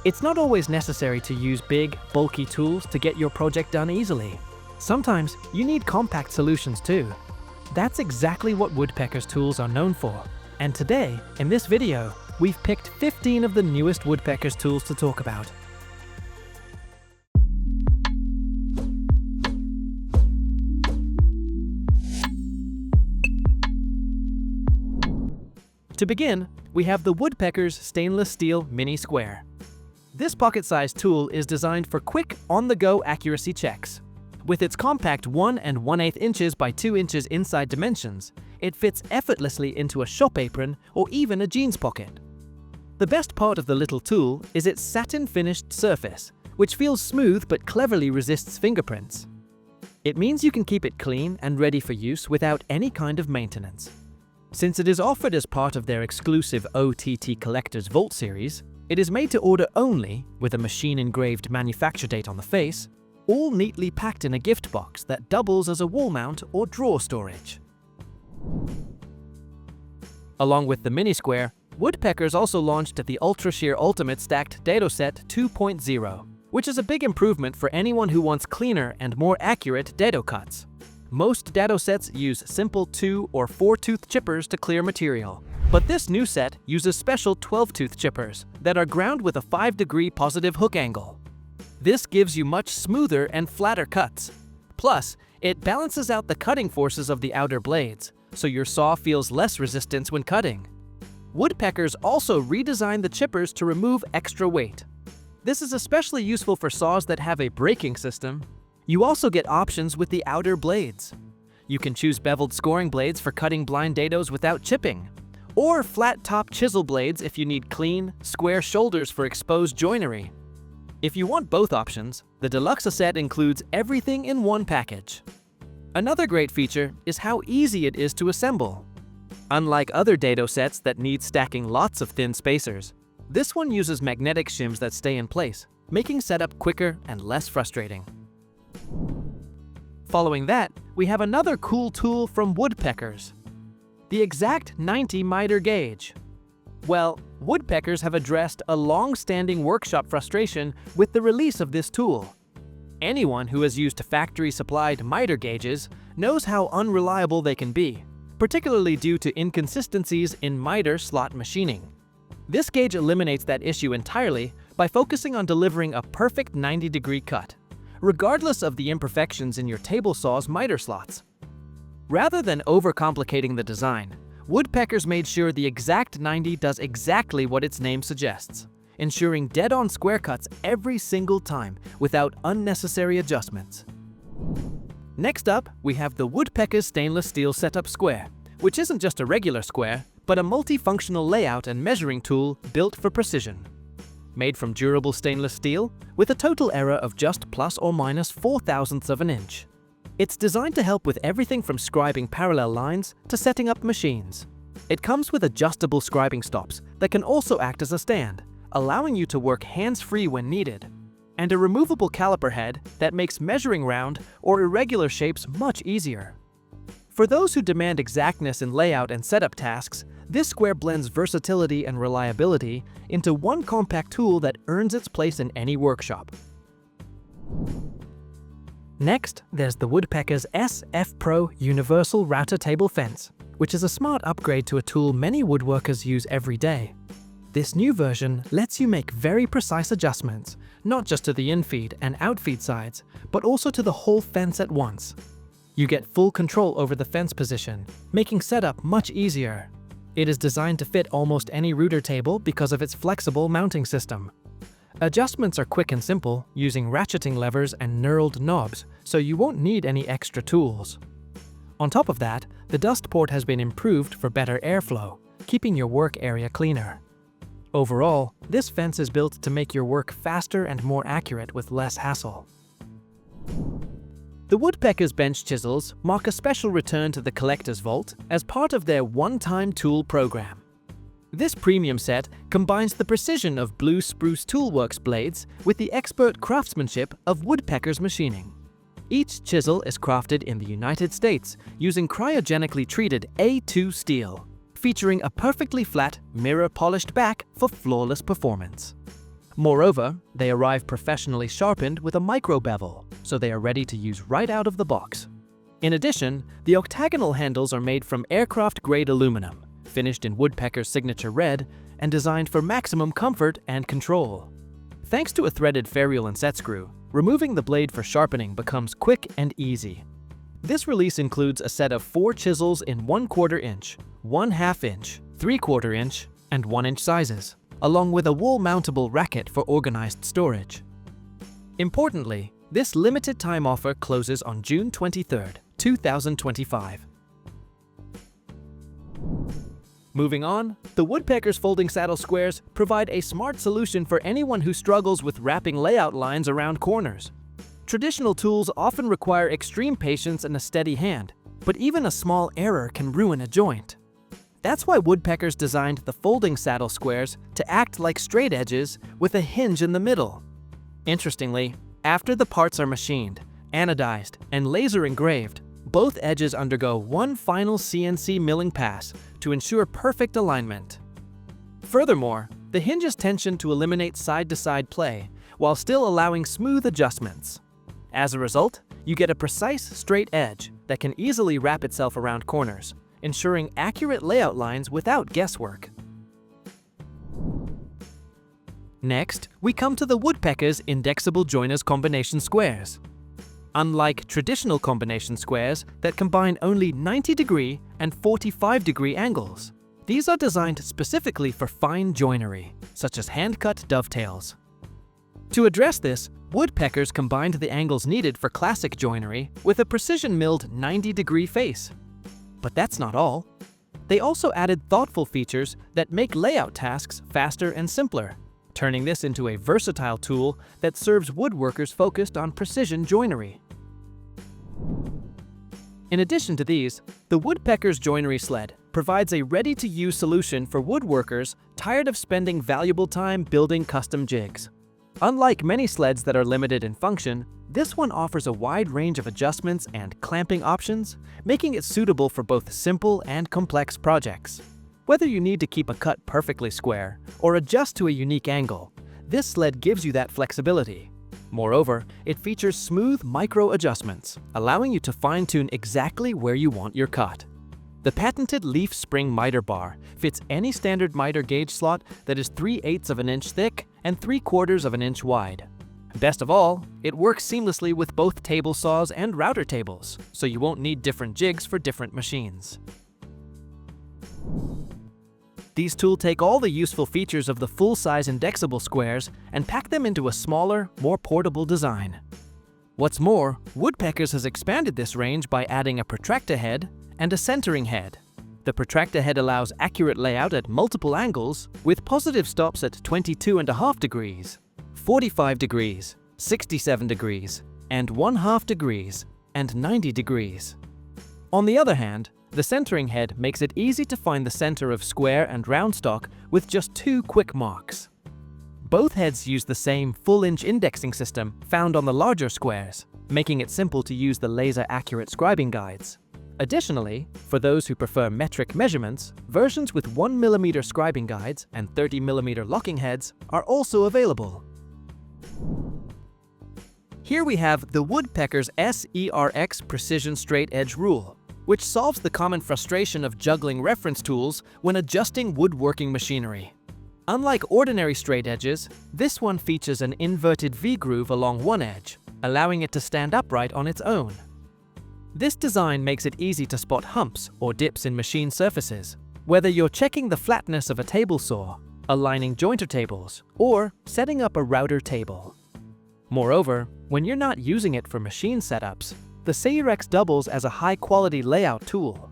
It's not always necessary to use big, bulky tools to get your project done easily. Sometimes you need compact solutions too. That's exactly what Woodpeckers Tools are known for. And today, in this video, we've picked 15 of the newest Woodpeckers tools to talk about. To begin, we have the Woodpeckers Stainless Steel Mini-Square. This pocket-sized tool is designed for quick, on-the-go accuracy checks. With its compact 1 1/8 inches by 2 inches inside dimensions, it fits effortlessly into a shop apron or even a jeans pocket. The best part of the little tool is its satin-finished surface, which feels smooth but cleverly resists fingerprints. It means you can keep it clean and ready for use without any kind of maintenance. Since it is offered as part of their exclusive OTT Collector's Vault series, it is made to order only, with a machine-engraved manufacture date on the face, all neatly packed in a gift box that doubles as a wall mount or drawer storage. Along with the Mini-Square, Woodpeckers also launched the Ultra-Shear Ultimate Stacked Dado Set 2.0, which is a big improvement for anyone who wants cleaner and more accurate dado cuts. Most dado sets use simple 2- or 4-tooth chippers to clear material, but this new set uses special 12-tooth chippers that are ground with a 5-degree positive hook angle. This gives you much smoother and flatter cuts. Plus, it balances out the cutting forces of the outer blades, so your saw feels less resistance when cutting. Woodpeckers also redesigned the chippers to remove extra weight. This is especially useful for saws that have a braking system. You also get options with the outer blades. You can choose beveled scoring blades for cutting blind dados without chipping, or flat-top chisel blades if you need clean, square shoulders for exposed joinery. If you want both options, the Deluxe set includes everything in one package. Another great feature is how easy it is to assemble. Unlike other dado sets that need stacking lots of thin spacers, this one uses magnetic shims that stay in place, making setup quicker and less frustrating. Following that, we have another cool tool from Woodpeckers, the Exact 90 miter gauge. Well, Woodpeckers have addressed a long-standing workshop frustration with the release of this tool. Anyone who has used factory-supplied miter gauges knows how unreliable they can be, particularly due to inconsistencies in miter slot machining. This gauge eliminates that issue entirely by focusing on delivering a perfect 90-degree cut, regardless of the imperfections in your table saw's miter slots. Rather than overcomplicating the design, Woodpeckers made sure the Exact 90 does exactly what its name suggests, ensuring dead-on square cuts every single time without unnecessary adjustments. Next up, we have the Woodpeckers Stainless Steel Setup Square, which isn't just a regular square, but a multifunctional layout and measuring tool built for precision. Made from durable stainless steel, with a total error of just plus or minus 0.04 of an inch. It's designed to help with everything from scribing parallel lines to setting up machines. It comes with adjustable scribing stops that can also act as a stand, allowing you to work hands-free when needed, and a removable caliper head that makes measuring round or irregular shapes much easier. For those who demand exactness in layout and setup tasks, this square blends versatility and reliability into one compact tool that earns its place in any workshop. Next, there's the Woodpeckers SF Pro Universal Router Table Fence, which is a smart upgrade to a tool many woodworkers use every day. This new version lets you make very precise adjustments, not just to the infeed and outfeed sides, but also to the whole fence at once. You get full control over the fence position, making setup much easier. It is designed to fit almost any router table because of its flexible mounting system. Adjustments are quick and simple, using ratcheting levers and knurled knobs, so you won't need any extra tools. On top of that, the dust port has been improved for better airflow, keeping your work area cleaner. Overall, this fence is built to make your work faster and more accurate with less hassle. The Woodpeckers Bench Chisels mark a special return to the Collector's Vault as part of their one-time tool program. This premium set combines the precision of Blue Spruce Toolworks blades with the expert craftsmanship of Woodpeckers machining. Each chisel is crafted in the United States using cryogenically treated A2 steel, featuring a perfectly flat, mirror-polished back for flawless performance. Moreover, they arrive professionally sharpened with a micro-bevel, so they are ready to use right out of the box. In addition, the octagonal handles are made from aircraft-grade aluminum, finished in Woodpecker's signature red, and designed for maximum comfort and control. Thanks to a threaded ferrule and set screw, removing the blade for sharpening becomes quick and easy. This release includes a set of 4 chisels in 1/4 inch, 1/2 inch, 3/4 inch, and 1 inch sizes, along with a wool-mountable racket for organized storage. Importantly, this limited time offer closes on June 23, 2025. Moving on, the Woodpeckers folding saddle squares provide a smart solution for anyone who struggles with wrapping layout lines around corners. Traditional tools often require extreme patience and a steady hand, but even a small error can ruin a joint. That's why Woodpeckers designed the folding saddle squares to act like straight edges with a hinge in the middle. Interestingly, after the parts are machined, anodized, and laser engraved, both edges undergo one final CNC milling pass to ensure perfect alignment. Furthermore, the hinge is tensioned to eliminate side-to-side play while still allowing smooth adjustments. As a result, you get a precise straight edge that can easily wrap itself around corners, ensuring accurate layout lines without guesswork. Next, we come to the Woodpeckers Indexable Joiners Combination Squares. Unlike traditional combination squares that combine only 90-degree and 45-degree angles, these are designed specifically for fine joinery, such as hand-cut dovetails. To address this, Woodpeckers combined the angles needed for classic joinery with a precision-milled 90-degree face. But that's not all. They also added thoughtful features that make layout tasks faster and simpler, turning this into a versatile tool that serves woodworkers focused on precision joinery. In addition to these, the Woodpeckers Joinery Sled provides a ready-to-use solution for woodworkers tired of spending valuable time building custom jigs. Unlike many sleds that are limited in function, this one offers a wide range of adjustments and clamping options, making it suitable for both simple and complex projects. Whether you need to keep a cut perfectly square or adjust to a unique angle, this sled gives you that flexibility. Moreover, it features smooth micro-adjustments, allowing you to fine-tune exactly where you want your cut. The patented leaf spring miter bar fits any standard miter gauge slot that is 3/8 of an inch thick and 3/4 of an inch wide. Best of all, it works seamlessly with both table saws and router tables, so you won't need different jigs for different machines. These tools take all the useful features of the full-size indexable squares and pack them into a smaller, more portable design. What's more, Woodpeckers has expanded this range by adding a protractor head and a centering head. The protractor head allows accurate layout at multiple angles, with positive stops at 22.5 degrees, 45 degrees, 67 degrees, and 1/2 degrees, and 90 degrees. On the other hand, the centering head makes it easy to find the center of square and round stock with just 2 quick marks. Both heads use the same full-inch indexing system found on the larger squares, making it simple to use the laser-accurate scribing guides. Additionally, for those who prefer metric measurements, versions with 1mm scribing guides and 30mm locking heads are also available. Here we have the Woodpeckers SERX Precision Straight Edge Rule, which solves the common frustration of juggling reference tools when adjusting woodworking machinery. Unlike ordinary straight edges, this one features an inverted V-groove along one edge, allowing it to stand upright on its own. This design makes it easy to spot humps or dips in machine surfaces, whether you're checking the flatness of a table saw, aligning jointer tables, or setting up a router table. Moreover, when you're not using it for machine setups, the SERX doubles as a high-quality layout tool.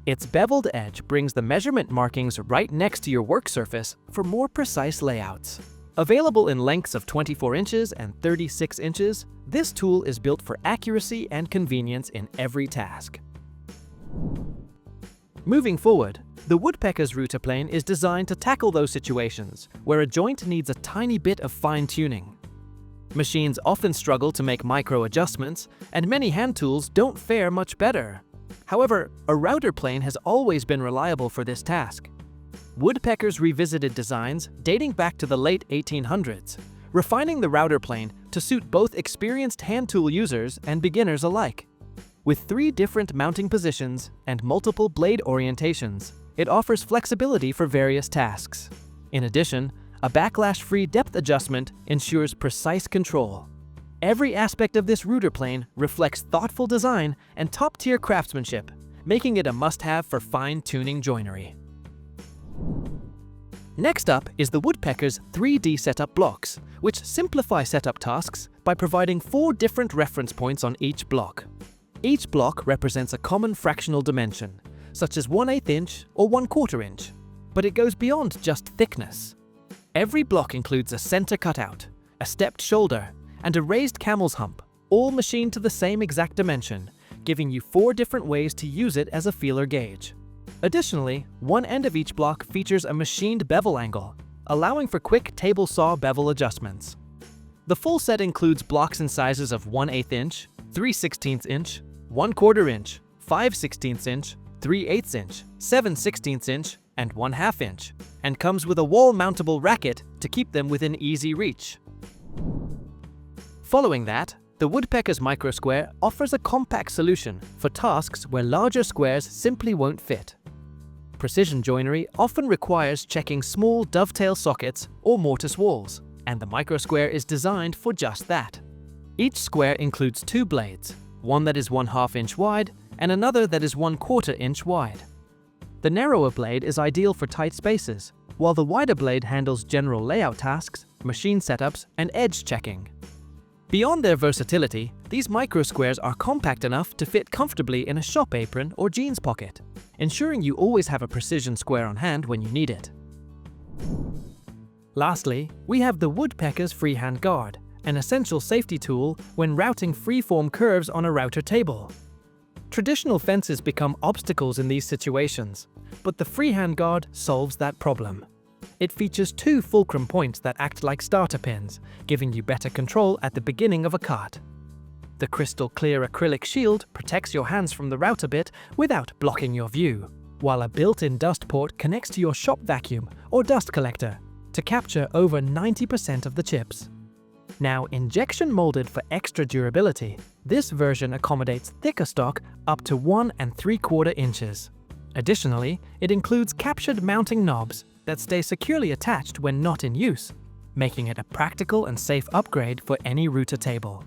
Its beveled edge brings the measurement markings right next to your work surface for more precise layouts. Available in lengths of 24 inches and 36 inches, this tool is built for accuracy and convenience in every task. Moving forward, the Woodpeckers router plane is designed to tackle those situations where a joint needs a tiny bit of fine-tuning. Machines often struggle to make micro-adjustments, and many hand tools don't fare much better. However, a router plane has always been reliable for this task. Woodpeckers revisited designs dating back to the late 1800s, refining the router plane to suit both experienced hand tool users and beginners alike. With 3 different mounting positions and multiple blade orientations, it offers flexibility for various tasks. In addition, a backlash-free depth adjustment ensures precise control. Every aspect of this router plane reflects thoughtful design and top-tier craftsmanship, making it a must-have for fine-tuning joinery. Next up is the Woodpeckers 3D setup blocks, which simplify setup tasks by providing 4 different reference points on each block. Each block represents a common fractional dimension, such as 1/8 inch or 1/4 inch, but it goes beyond just thickness. Every block includes a center cutout, a stepped shoulder, and a raised camel's hump, all machined to the same exact dimension, giving you 4 different ways to use it as a feeler gauge. Additionally, one end of each block features a machined bevel angle, allowing for quick table saw bevel adjustments. The full set includes blocks in sizes of 1/8 inch, 3/16 inch, 1/4 inch, 5/16 inch, 3/8 inch, 7/16 inch, and 1/2 inch, and comes with a wall-mountable racket to keep them within easy reach. Following that, the Woodpeckers Micro-Square offers a compact solution for tasks where larger squares simply won't fit. Precision joinery often requires checking small dovetail sockets or mortise walls, and the Micro-Square is designed for just that. Each square includes 2 blades, one that is 1/2 inch wide and another that is 1/4 inch wide. The narrower blade is ideal for tight spaces, while the wider blade handles general layout tasks, machine setups, and edge checking. Beyond their versatility, these micro-squares are compact enough to fit comfortably in a shop apron or jeans pocket, ensuring you always have a precision square on hand when you need it. Lastly, we have the Woodpeckers Freehand Guard, an essential safety tool when routing free-form curves on a router table. Traditional fences become obstacles in these situations, but the Freehand Guard solves that problem. It features 2 fulcrum points that act like starter pins, giving you better control at the beginning of a cut. The crystal-clear acrylic shield protects your hands from the router bit without blocking your view, while a built-in dust port connects to your shop vacuum or dust collector to capture over 90% of the chips. Now injection molded for extra durability, this version accommodates thicker stock up to 1 3/4 inches. Additionally, it includes captured mounting knobs that stay securely attached when not in use, making it a practical and safe upgrade for any router table.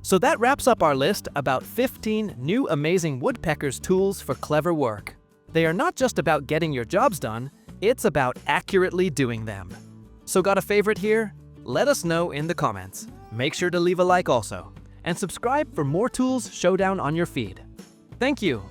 So that wraps up our list about 15 new amazing Woodpeckers tools for clever work. They are not just about getting your jobs done, it's about accurately doing them. So got a favorite here? Let us know in the comments. Make sure to leave a like also, and subscribe for more tools showdown on your feed. Thank you!